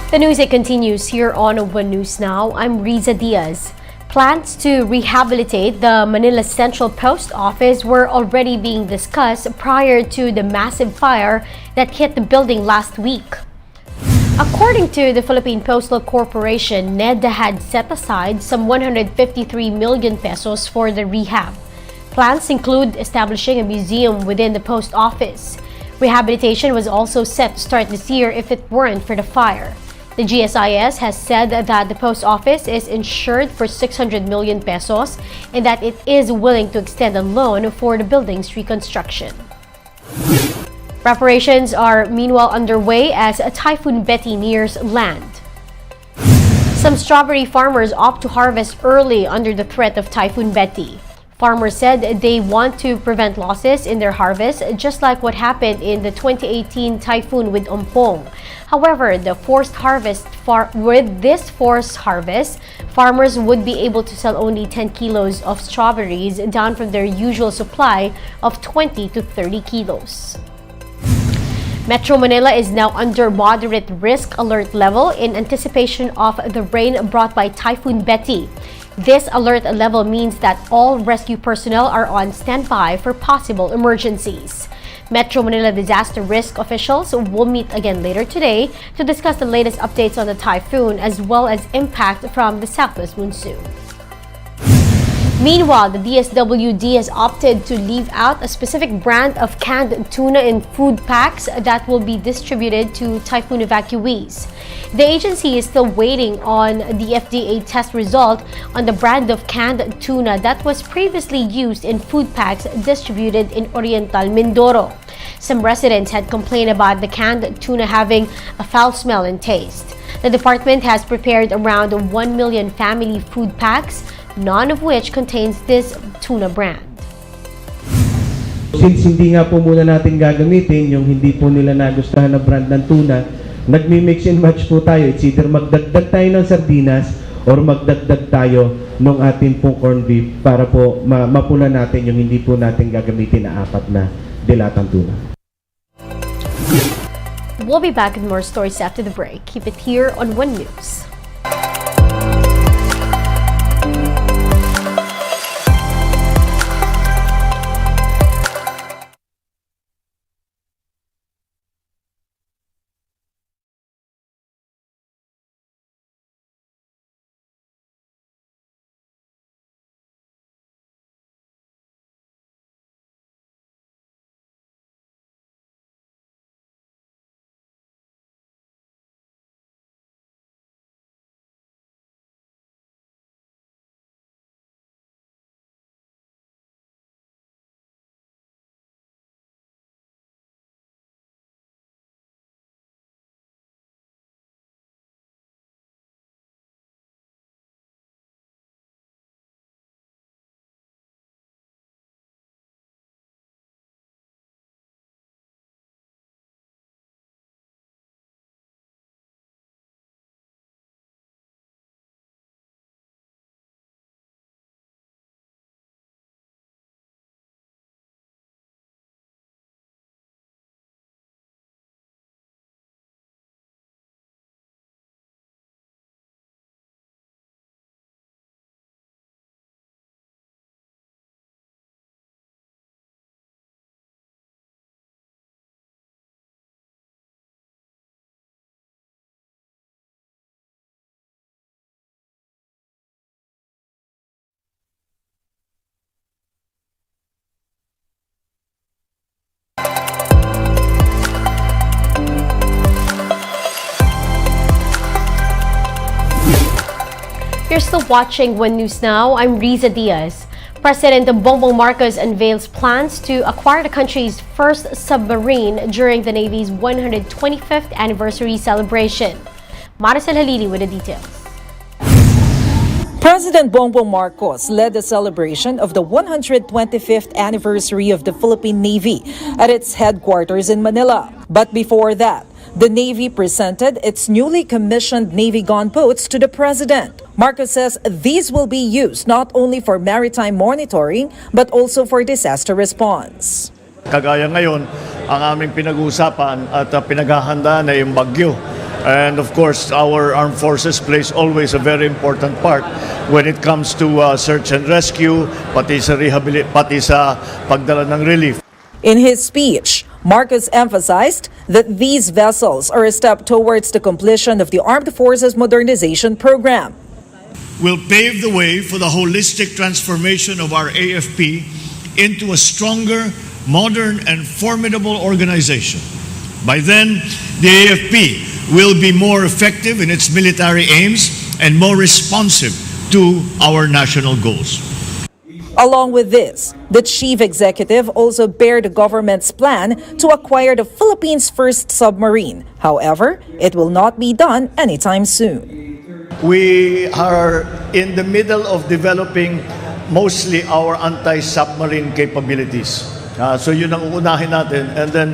The news it continues here on One News Now. I'm Riza Diaz. Plans to rehabilitate the Manila Central Post Office were already being discussed prior to the massive fire that hit the building last week. According to the Philippine Postal Corporation, NEDA had set aside some 153 million pesos for the rehab. Plans include establishing a museum within the post office. Rehabilitation was also set to start this year if it weren't for the fire. The GSIS has said that the post office is insured for 600 million pesos and that it is willing to extend a loan for the building's reconstruction. Preparations are meanwhile underway as Typhoon Betty nears land. Some strawberry farmers opt to harvest early under the threat of Typhoon Betty. Farmers said they want to prevent losses in their harvest, just like what happened in the 2018 typhoon with Ompong. However, with this forced harvest, farmers would be able to sell only 10 kilos of strawberries, down from their usual supply of 20 to 30 kilos. Metro Manila is now under moderate risk alert level in anticipation of the rain brought by Typhoon Betty. This alert level means that all rescue personnel are on standby for possible emergencies. Metro Manila disaster risk officials will meet again later today to discuss the latest updates on the typhoon as well as impact from the southwest monsoon. Meanwhile, the DSWD has opted to leave out a specific brand of canned tuna in food packs that will be distributed to typhoon evacuees. The agency is still waiting on the FDA test result on the brand of canned tuna that was previously used in food packs distributed in Oriental Mindoro. Some residents had complained about the canned tuna having a foul smell and taste. The department has prepared around 1 million family food packs, none of which contains this tuna brand. Since hindi nga po muna natin gagamitin yung hindi po nila nagustuhan na brand ng tuna, nagmi-mix and match po tayo. It's either magdagdag tayo ng sardinas or magdagdag tayo ng ating pong corned beef para po mapuna natin yung hindi po natin gagamitin na apat na dilatang tuna. We'll be back with more stories after the break. Keep it here on One News. You're still watching One News Now. I'm Riza Diaz. President Bongbong Marcos unveils plans to acquire the country's first submarine during the Navy's 125th anniversary celebration. Maricel Halili with the details. President Bongbong Marcos led the celebration of the 125th anniversary of the Philippine Navy at its headquarters in Manila. But before that, the Navy presented its newly commissioned Navy gunboats to the President. Marcos says these will be used not only for maritime monitoring but also for disaster response. Kagaya ngayon, ang aming pinag-uusapan at pinaghahandaan ay yung bagyo And of course, our armed forces plays always a very important part when it comes to search and rescue, pati sa pagdala ng relief. In his speech, Marcos emphasized that these vessels are a step towards the completion of the Armed Forces Modernization Program. Will pave the way for the holistic transformation of our AFP into a stronger, modern, and formidable organization. By then, the AFP will be more effective in its military aims and more responsive to our national goals. Along with this, the chief executive also bared the government's plan to acquire the Philippines' first submarine. However, it will not be done anytime soon. We are in the middle of developing mostly our anti-submarine capabilities. So yun ang uunahin natin, and then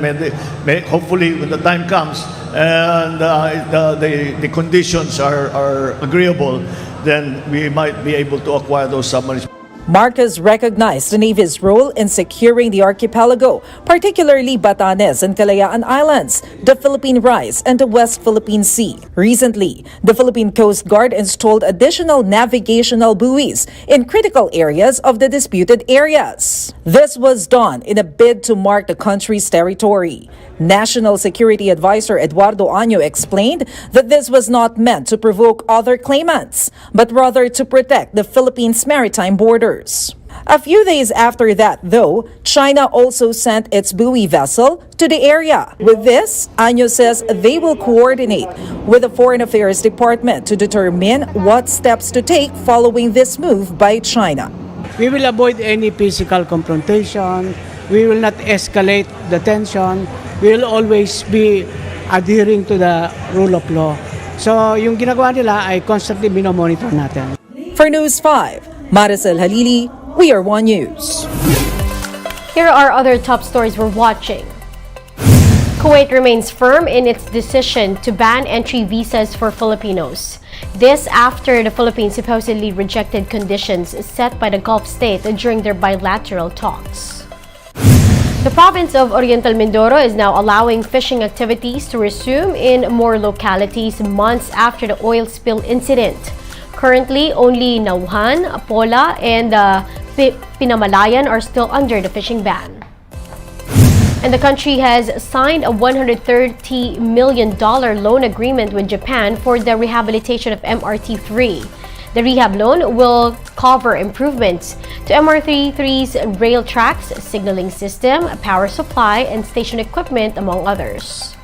hopefully when the time comes and the conditions are agreeable, then we might be able to acquire those submarines. Marcos recognized the Navy's role in securing the archipelago, particularly Batanes and Kalayaan Islands, the Philippine Rise, and the West Philippine Sea. Recently, the Philippine Coast Guard installed additional navigational buoys in critical areas of the disputed areas. This was done in a bid to mark the country's territory. National Security Advisor Eduardo Año explained that this was not meant to provoke other claimants, but rather to protect the Philippines' maritime borders. A few days after that, though, China also sent its buoy vessel to the area. With this, Año says they will coordinate with the Foreign Affairs Department to determine what steps to take following this move by China. We will avoid any physical confrontation. We will not escalate the tension. We will always be adhering to the rule of law. So, yung ginagawa nila ay constantly minomonitor natin. For News 5, Maricel Halili, We Are One News. Here are other top stories we're watching. Kuwait remains firm in its decision to ban entry visas for Filipinos. This after the Philippines supposedly rejected conditions set by the Gulf state during their bilateral talks. The province of Oriental Mindoro is now allowing fishing activities to resume in more localities months after the oil spill incident. Currently, only Nauhan, Pola, and Pinamalayan are still under the fishing ban. And the country has signed a $130 million loan agreement with Japan for the rehabilitation of MRT-3. The rehab loan will cover improvements to MRT-3's rail tracks, signaling system, power supply, and station equipment, among others.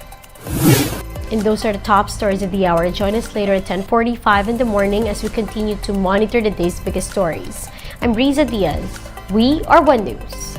And those are the top stories of the hour. Join us later at 10:45 in the morning as we continue to monitor the day's biggest stories. I'm Riza Diaz. We are One News.